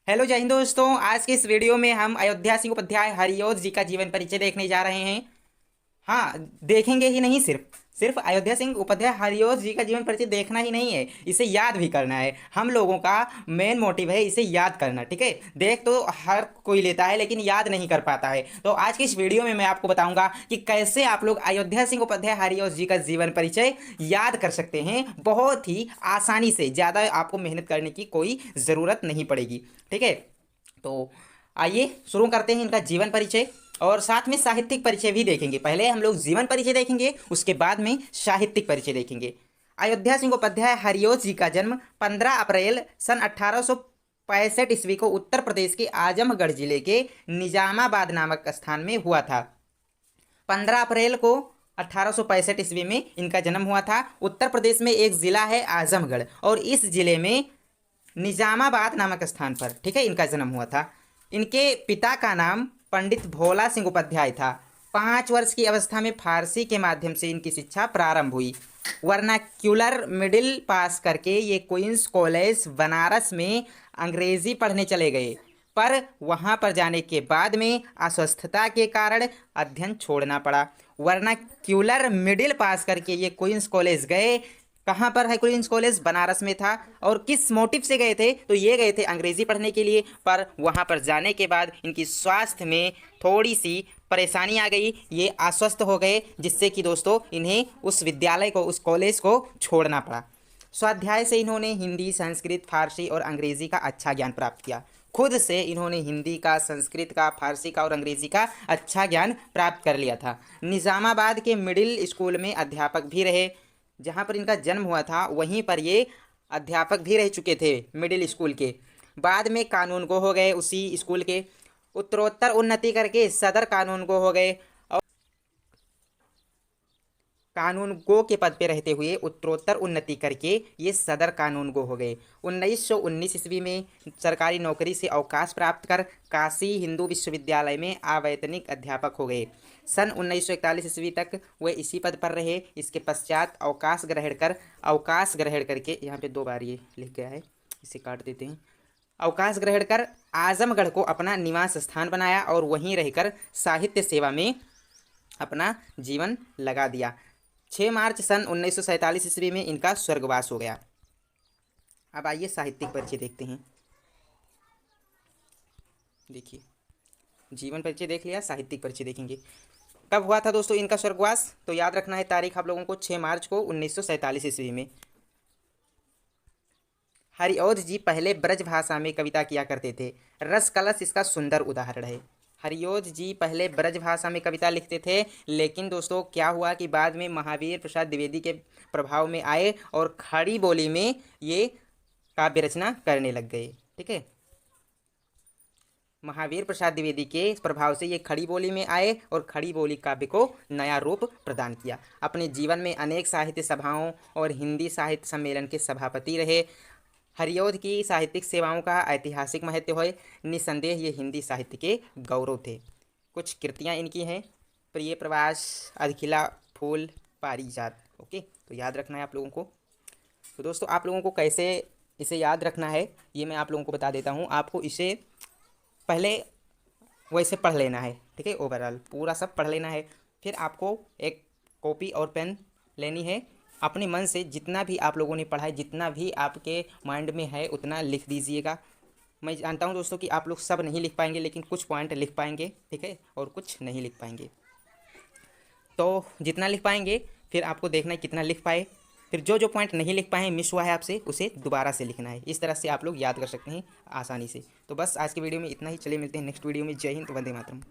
Hello जय हिंद दोस्तों। आज के इस वीडियो में हम अयोध्या सिंह उपाध्याय हरिऔध जी का जीवन परिचय देखने जा रहे हैं। हाँ, देखेंगे ही नहीं, सिर्फ सिर्फ अयोध्या सिंह उपाध्याय हरिऔध जी का जीवन परिचय देखना ही नहीं है, इसे याद भी करना है। हम लोगों का मेन मोटिव है इसे याद करना। ठीक है, देख तो हर कोई लेता है लेकिन याद नहीं कर पाता है। तो आज की इस वीडियो में मैं आपको बताऊंगा कि कैसे आप लोग अयोध्या सिंह उपाध्याय हरिऔध जी का जीवन परिचय याद कर सकते हैं, बहुत ही आसानी से। ज़्यादा आपको मेहनत करने की कोई ज़रूरत नहीं पड़ेगी। ठीक है, तो आइए शुरू करते हैं इनका जीवन परिचय और साथ में साहित्यिक परिचय भी देखेंगे। पहले हम लोग जीवन परिचय देखेंगे, उसके बाद में साहित्यिक परिचय देखेंगे। अयोध्या सिंह उपाध्याय हरिऔध जी का जन्म 15 अप्रैल सन 1865 ईस्वी को उत्तर प्रदेश के आजमगढ़ जिले के निजामाबाद नामक स्थान में हुआ था। 15 अप्रैल को 1865 ईस्वी में इनका जन्म हुआ था। उत्तर प्रदेश में एक ज़िला है आजमगढ़, और इस ज़िले में निजामाबाद नामक स्थान पर, ठीक है, इनका जन्म हुआ था। इनके पिता का नाम पंडित भोला सिंह उपाध्याय था। 5 वर्ष की अवस्था में फारसी के माध्यम से इनकी शिक्षा प्रारंभ हुई। वर्नाक्यूलर मिडिल पास करके ये क्वींस कॉलेज बनारस में अंग्रेजी पढ़ने चले गए, पर वहाँ पर जाने के बाद में अस्वस्थता के कारण अध्ययन छोड़ना पड़ा। वर्नाक्यूलर मिडिल पास करके ये क्वींस कॉलेज गए। कहाँ पर है क्वींस कॉलेज? बनारस में था। और किस मोटिव से गए थे? तो ये गए थे अंग्रेजी पढ़ने के लिए, पर वहाँ पर जाने के बाद इनकी स्वास्थ्य में थोड़ी सी परेशानी आ गई, ये अस्वस्थ हो गए, जिससे कि दोस्तों इन्हें उस विद्यालय को, उस कॉलेज को छोड़ना पड़ा। स्वाध्याय से इन्होंने हिंदी, संस्कृत, फारसी और अंग्रेजी का अच्छा ज्ञान प्राप्त किया। खुद से इन्होंने हिंदी का, संस्कृत का, फारसी का और अंग्रेजी का अच्छा ज्ञान प्राप्त कर लिया था। निज़ामाबाद के मिडिल स्कूल में अध्यापक भी रहे। जहाँ पर इनका जन्म हुआ था वहीं पर ये अध्यापक भी रह चुके थे मिडिल स्कूल के। बाद में कानून गो हो गए उसी स्कूल के। उत्तरोत्तर उन्नति करके सदर कानून गो हो गए, और कानून गो के पद पे रहते हुए उत्तरोत्तर उन्नति करके ये सदर कानून गो हो गए। 1919 ईस्वी में सरकारी नौकरी से अवकाश प्राप्त कर काशी हिंदू विश्वविद्यालय में अवैतनिक अध्यापक हो गए। सन 1941 ईस्वी तक वे इसी पद पर रहे। इसके पश्चात अवकाश ग्रहण करके, यहाँ पे 2 बार ये लिख गया है, इसे काट देते हैं। अवकाश ग्रहण कर आजमगढ़ को अपना निवास स्थान बनाया और वहीं रहकर साहित्य सेवा में अपना जीवन लगा दिया। 6 मार्च सन 1947 ईस्वी में इनका स्वर्गवास हो गया। अब आइए साहित्यिक परिचय देखते हैं। देखिए, जीवन परिचय देख लिया, साहित्यिक परिचय देखेंगे। कब हुआ था दोस्तों इनका स्वर्गवास? तो याद रखना है तारीख आप लोगों को, 6 मार्च को 1947 ईस्वी में। हरिऔध जी पहले ब्रज भाषा में कविता किया करते थे। रस कलश इसका सुंदर उदाहरण है। हरिऔध जी पहले ब्रज भाषा में कविता लिखते थे, लेकिन दोस्तों क्या हुआ कि बाद में महावीर प्रसाद द्विवेदी के प्रभाव में आए और खड़ी बोली में ये काव्य रचना करने लग गए। ठीक है, महावीर प्रसाद द्विवेदी के प्रभाव से ये खड़ी बोली में आए और खड़ी बोली काव्य को नया रूप प्रदान किया। अपने जीवन में अनेक साहित्य सभाओं और हिंदी साहित्य सम्मेलन के सभापति रहे। हरिऔध की साहित्यिक सेवाओं का ऐतिहासिक महत्व है। निसंदेह ये हिंदी साहित्य के गौरव थे। कुछ कृतियाँ इनकी हैं: प्रिय प्रवास, अधखिला फूल, पारिजात। ओके, तो याद रखना है आप लोगों को। तो दोस्तों आप लोगों को कैसे इसे याद रखना है ये मैं आप लोगों को बता देता हूँ। आपको इसे पहले वैसे पढ़ लेना है, ठीक है, ओवरऑल पूरा सब पढ़ लेना है। फिर आपको एक कॉपी और पेन लेनी है। अपने मन से जितना भी आप लोगों ने पढ़ा है, जितना भी आपके माइंड में है, उतना लिख दीजिएगा। मैं जानता हूँ दोस्तों कि आप लोग सब नहीं लिख पाएंगे, लेकिन कुछ पॉइंट लिख पाएंगे, ठीक है, और कुछ नहीं लिख पाएंगे। तो जितना लिख पाएंगे फिर आपको देखना है कितना लिख पाए। फिर जो जो पॉइंट नहीं लिख पाए, मिस हुआ है आपसे, उसे दोबारा से लिखना है। इस तरह से आप लोग याद कर सकते हैं आसानी से। तो बस आज की वीडियो में इतना ही। चलिए मिलते हैं नेक्स्ट वीडियो में। जय हिंद, वंदे मातरम।